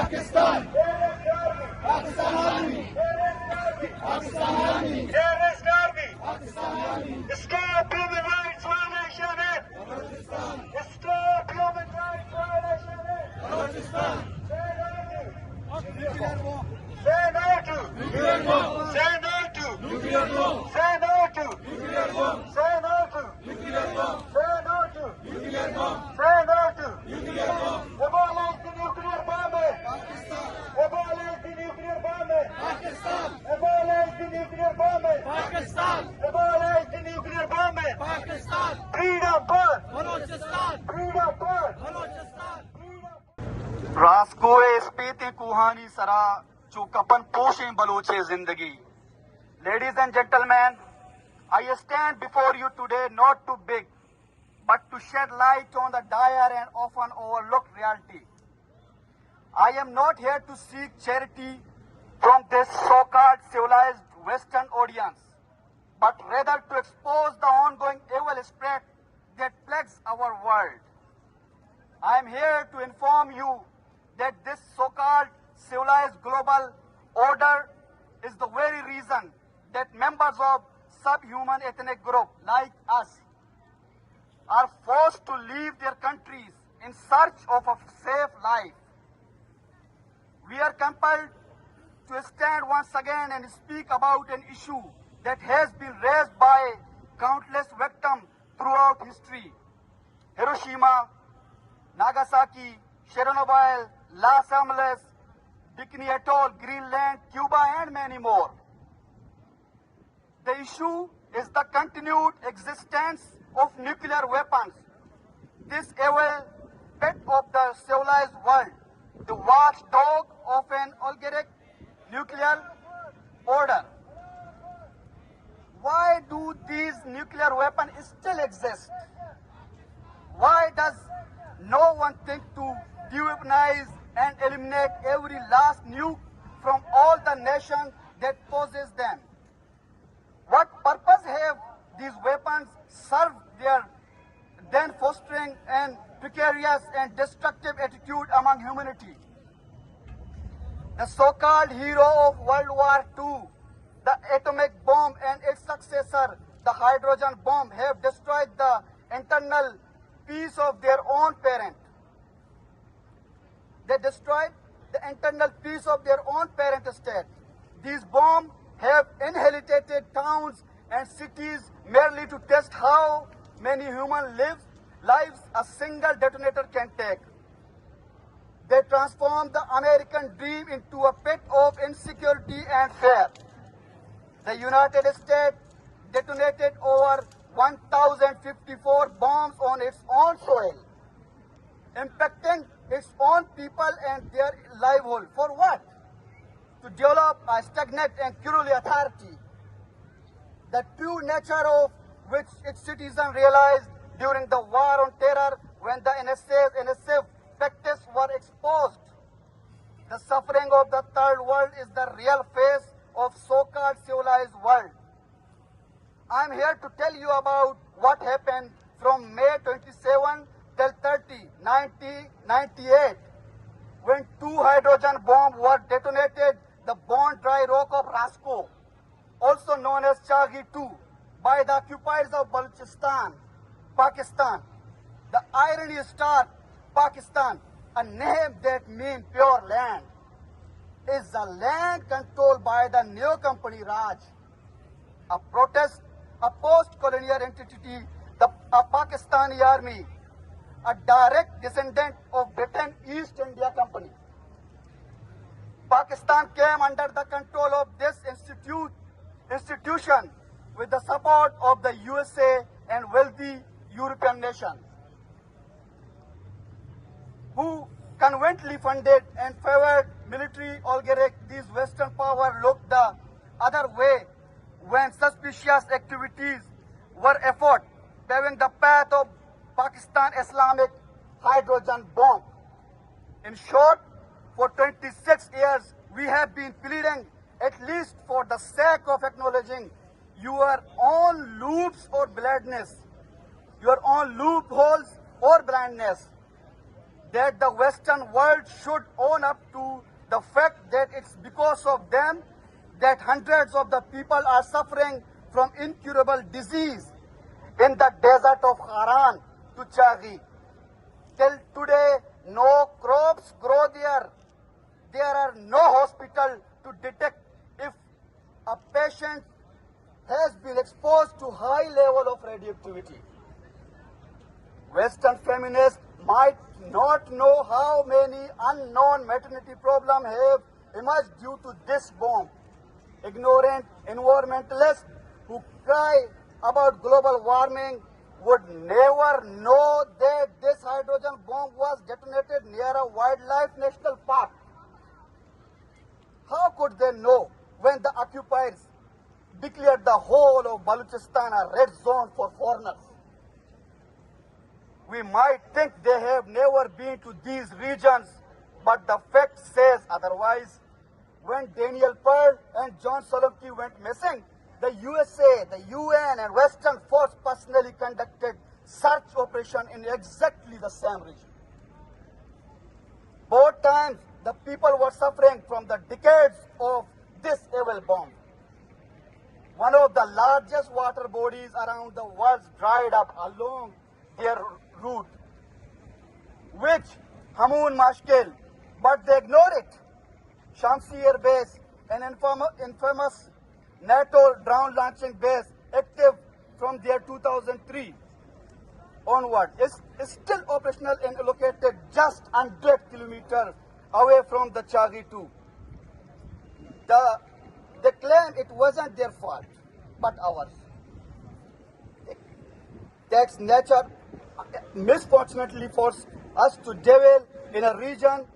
Pakistan. Pakistan Army. Pakistan Army. Terrorist army. Pakistan Army. Stop human rights violation act. Balochistan. Stop human rights violation act. Balochistan. Say no to. Nuclear bomb. Say no to. Nuclear bomb. Say no to. Nuclear bomb. Say no to. Nuclear bomb. Say no to. Nuclear bomb. Say no to. Nuclear bomb. Say no to. Nuclear bomb. Abolish the nuclear bomb. Pakistan. Abolish the nuclear bomb. Pakistan. Abolish the nuclear bomb. Pakistan. Abolish the nuclear bomb. Pakistan. Freedom birth. Balochistan. Freedom birth. Balochistan. रास्कोए स्पेते कुहानी सरा जो कपन पोशे बलोचे जिंदगी. Ladies and gentlemen, I stand before you today not to beg, but to shed light on the dire and often overlooked reality. I am not here to seek charity from this so-called civilized Western audience, but rather to expose the ongoing evil spirit that plagues our world. I am here to inform you that this so-called civilized global order is the very reason that members of subhuman ethnic group like us are forced to leave their countries in search of a safe life. We are compelled to stand once again and speak about an issue that has been raised by countless victims throughout history. Hiroshima, Nagasaki, Chernobyl, Los Angeles, Bikini Atoll, Greenland, Cuba, and many more. The issue is the continued existence of nuclear weapons. This evil pet of the civilized world, the watchdog of an oligarchic nuclear order. Why do these nuclear weapons still exist? Why does no one think to deweaponize and eliminate every last nuke from all the nations that possess them? What purpose have these weapons served their then fostering an precarious and destructive attitude among humanity? The so-called hero of World War II, the atomic bomb and its successor, the hydrogen bomb, have destroyed the internal peace of their own parent. They destroyed the internal peace of their own parent state. These bombs have annihilated towns and cities merely to test how many human lives a single detonator can take. They transformed the American dream into a pit of insecurity and fear. The United States detonated over 1,054 bombs on its own soil, impacting its own people and their livelihood. For what? To develop a stagnant and cruel authority, the true nature of which its citizens realized during the war on terror when the NSA practices were exposed. The suffering of the third world is the real face of so-called civilized world. I am here to tell you about what happened from May 27 till 30, 1998, when two hydrogen bombs were detonated the bone dry rock of Roscoe, also known as Chagi 2, by the occupiers of Balochistan, Pakistan. The irony starts, Pakistan, a name that means pure land, is a land controlled by the new company Raj, a post-colonial entity, a Pakistani army, a direct descendant of Britain East India Company. Pakistan came under the control of this institution with the support of the USA and wealthy European nations, who conveniently funded and favored military oligarchy. These Western powers looked the other way when suspicious activities were afoot, paving the path of Pakistan Islamic hydrogen bomb. In short, for 26 years, we have been pleading, at least for the sake of acknowledging your own loops or blindness, your own loopholes or blindness, that the Western world should own up to the fact that it's because of them that hundreds of the people are suffering from incurable disease in the desert of Haran to Chagi. Till today, no crops grow there. There are no hospitals to detect if a patient has been exposed to high level of radioactivity. Western feminists might not know how many unknown maternity problems have emerged due to this bomb. Ignorant environmentalists who cry about global warming would never know that this hydrogen bomb was detonated near a wildlife national park. How could they know when the occupiers declared the whole of Balochistan a red zone for foreigners? We might think they have never been to these regions, but the fact says otherwise. When Daniel Pearl and John Solanke went missing, the USA, the UN and Western force personally conducted search operation in exactly the same region. Both times, the people were suffering from the decades of this evil bomb. One of the largest water bodies around the world dried up along their route, which Hamoun Mashkil, but they ignored it. Shamsi Air Base, an infamous NATO drone launching base active from their 2003 onward, is still operational and located just 100 kilometers away from the Chagi 2. They claim it wasn't their fault, but ours. That's nature misfortunately forced us to dwell in a region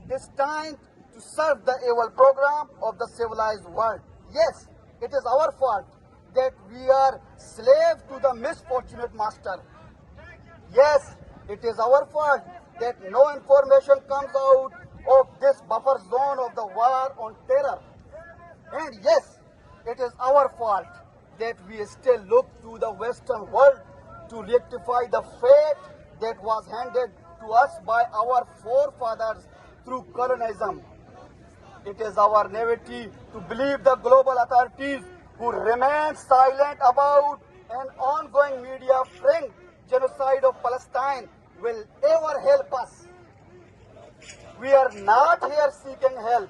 destined to serve the evil program of the civilized world. Yes, it is our fault that we are slaves to the misfortunate master. Yes, it is our fault that no information comes out of this buffer zone of the war on terror. And yes, it is our fault that we still look to the Western world to rectify the fate that was handed to us by our forefathers through colonialism. It is our naivety to believe the global authorities who remain silent about an ongoing media-framed genocide of Palestine will ever help us. We are not here seeking help.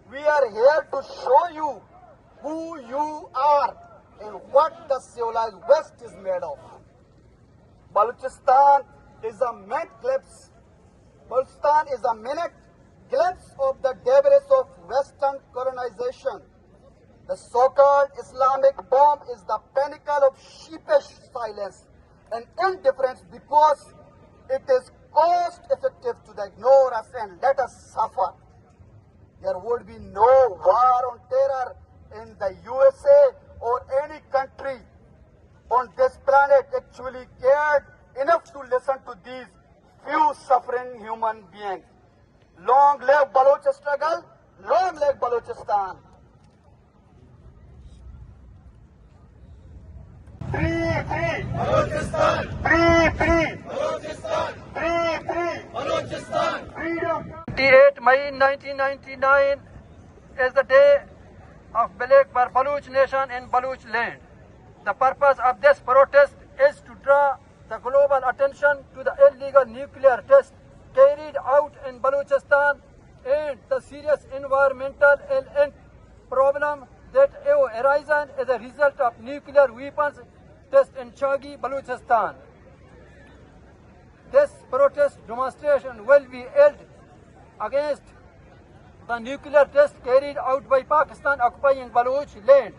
We are here to show you who you are and what the civilized West is made of. Balochistan is a minute glimpse. Balochistan is a minute glimpse of the debris of Western colonization. The so-called Islamic bomb is the pinnacle of sheepish silence and indifference because it is cost-effective to ignore us and let us suffer. There would be no war on terror in the USA or any country on this planet actually cared enough to listen to these few suffering human beings. Long live Baloch struggle, long live Balochistan. Free! Balochistan! Free! Balochistan! Free! Balochistan! Freedom! 28 May 1999 is the day of Baloch Nation in Baloch land. The purpose of this protest is to draw the global attention to the illegal nuclear test carried out in Balochistan and the serious environmental and problem that have arisen as a result of nuclear weapons test in Chagi, Balochistan. This protest demonstration will be held against the nuclear test carried out by Pakistan occupying Baloch land.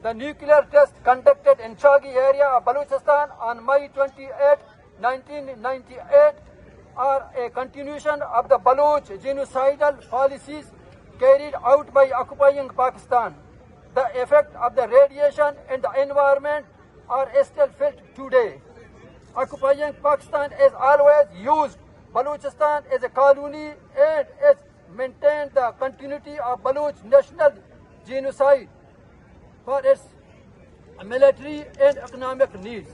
The nuclear test conducted in Chagi area of Balochistan on May 28, 1998 are a continuation of the Baloch genocidal policies carried out by occupying Pakistan. The effect of the radiation in the environment are still felt today. Occupying Pakistan has always used Balochistan as a colony and has maintained the continuity of Baloch national genocide for its military and economic needs.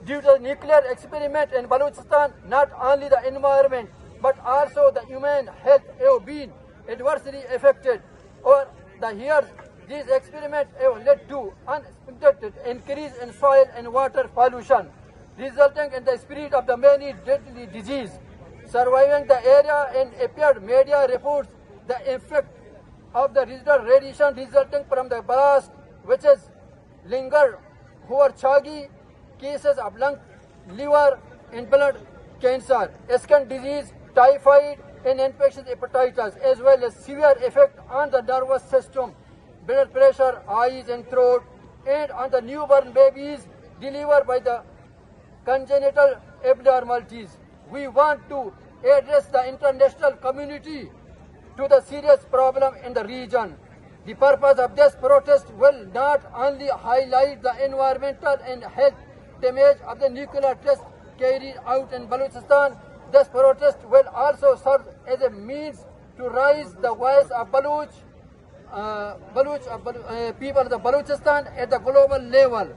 due to the nuclear experiment in Balochistan, not only the environment but also the human health have been adversely affected. Over the years, these experiments have led to unexpected increase in soil and water pollution, resulting in the spread of the many deadly diseases. Surviving the area and appeared media reports the effect of the residual radiation resulting from the blast, which is linger, Chagi, cases of lung, liver, and blood cancer, skin disease, typhoid, and infectious hepatitis, as well as severe effect on the nervous system, blood pressure, eyes and throat, and on the newborn babies delivered by the congenital abnormalities. We want to address the international community to the serious problem in the region. The purpose of this protest will not only highlight the environmental and health damage of the nuclear test carried out in Balochistan, this protest will also serve as a means to raise the voice of people of the Balochistan at the global level.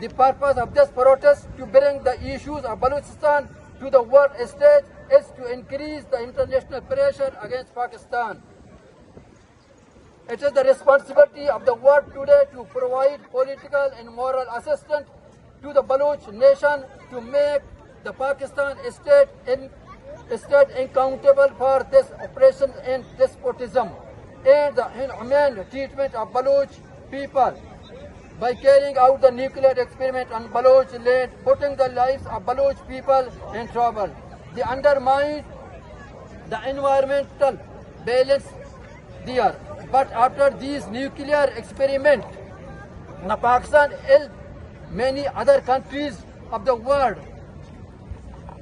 The purpose of this protest to bring the issues of Balochistan to the world stage is to increase the international pressure against Pakistan. It is the responsibility of the world today to provide political and moral assistance to the Baloch nation to make the Pakistan state accountable for this oppression and despotism and the inhumane treatment of Baloch people. By carrying out the nuclear experiment on Baloch land, putting the lives of Baloch people in trouble. They undermine the environmental balance there. But after these nuclear experiments, Pakistan and many other countries of the world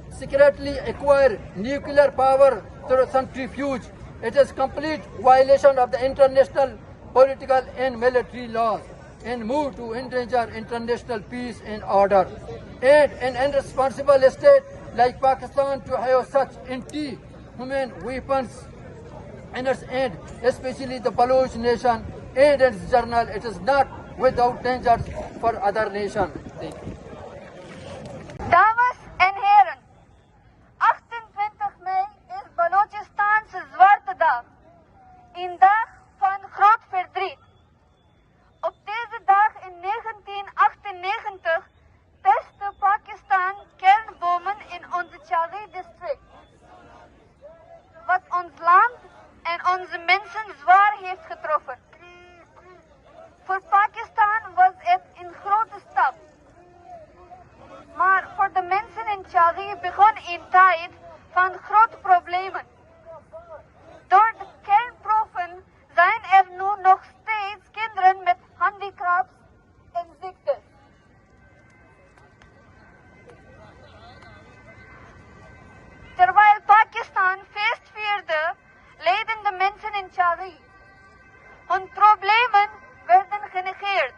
secretly acquire nuclear power through centrifuge. It is complete violation of the international political and military laws and move to endanger international peace and order. And an irresponsible state like Pakistan to have such anti-human weapons in its end, especially the Baloch nation and its journal, it is not without danger for other nations. Thank you. Dames en heren, 28 mei is Balochistan's Zwarte Dag, een dag van groot verdriet. Op deze dag in 1998 testte Pakistan kernbomen in onze Chari district, wat ons land en onze mensen zwaar heeft getroffen. Voor Pakistan was het een grote stap. Maar voor de mensen in Chari begon een tijd van grote problemen. Door de kernproeven zijn er nu nog steeds kinderen met handicaps en ziektes. Terwijl Pakistan feest vierde, leden de mensen in Chari. Hun problemen werden genegeerd.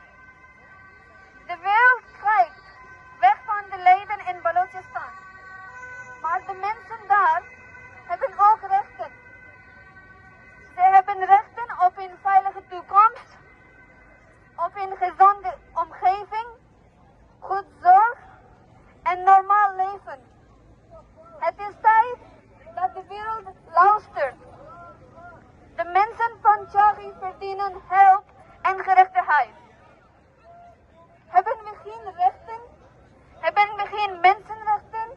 De wereld kijkt weg van de lijden in Balochistan. Maar de mensen daar hebben ook rechten. Ze hebben rechten op een veilige toekomst, op een gezonde omgeving, goed zorg en normaal leven. Het is tijd dat de wereld luistert. De mensen van Chari verdienen hulp en gerechtigheid. Hebben we geen rechten? Hebben we geen mensenrechten?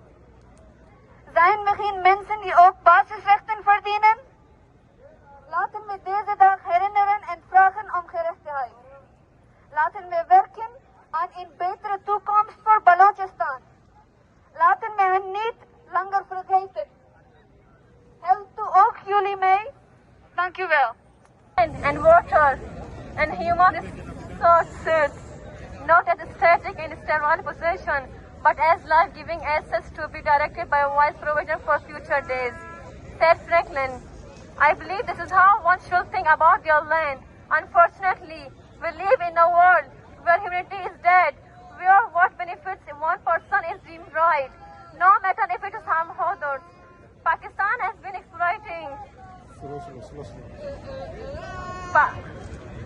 Zijn we geen mensen die ook basisrechten verdienen? Laten we deze dag herinneren en vragen om gerechtigheid. Laten we werken aan een betere toekomst voor Balochistan. Laten we hen niet langer vergeten. Helpt u ook jullie mee? Dank u wel. And water and human resources, not as a static and sterile possession, but as life-giving assets to be directed by a wise provision for future days. Said Franklin, I believe this is how one should think about their land. Unfortunately, we live in a world where humanity is dead, where what benefits one person is deemed right, no matter if it is harm others. Pakistan has been exploiting.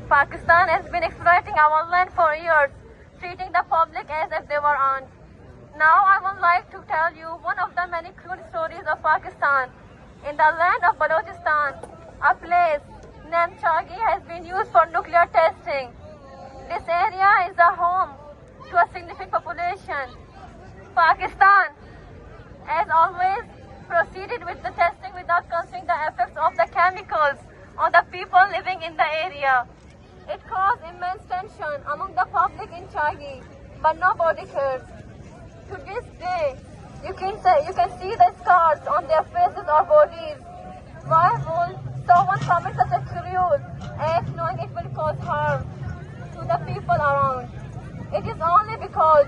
Pakistan has been exploiting our land for years, treating the public as if they were owned. Now I would like to tell you one of the many cruel stories of Pakistan. In the land of Balochistan, a place named Chagi has been used for nuclear testing. This area is a home to a significant population. Pakistan, as always, proceeded with the testing without considering the effects of the chemicals on the people living in the area. It caused immense tension among the public in Chagi, but nobody cares. To this day, you can see the scars on their faces or bodies. Why would someone commit such a cruel act knowing it will cause harm to the people around? It is only because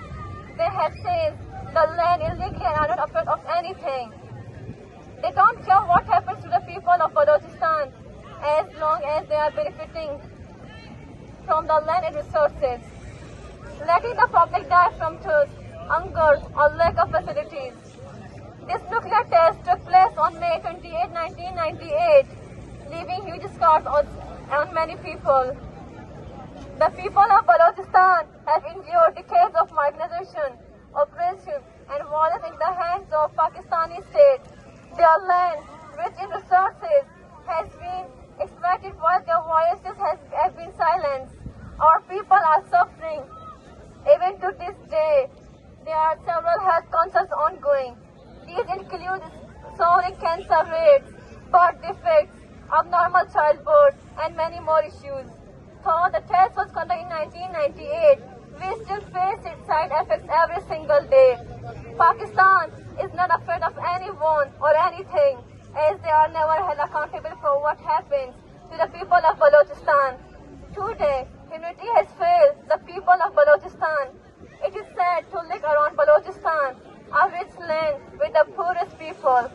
they have seized the land illegally and are not afraid of anything. They don't care what happens to the people of Balochistan as long as they are benefiting from the land and resources. Letting the public die from thirst, hunger, or lack of facilities. This nuclear test took place on May 28, 1998, leaving huge scars on many people. The people of Balochistan have endured decades of marginalization, oppression, and violence in the hands of Pakistani state. Their land, rich in resources, has been exploited while their voices have been silenced. Our people are suffering. Even to this day, there are several health concerns ongoing. These include soaring cancer rates, birth defects, abnormal childbirth, and many more issues. Though the test was conducted in 1998, we still face its side effects every single day. Pakistan is not afraid of anyone or anything, as they are never held accountable for what happens to the people of Balochistan. Today, humanity has failed the people of Balochistan. It is sad to look around Balochistan, a rich land with the poorest people.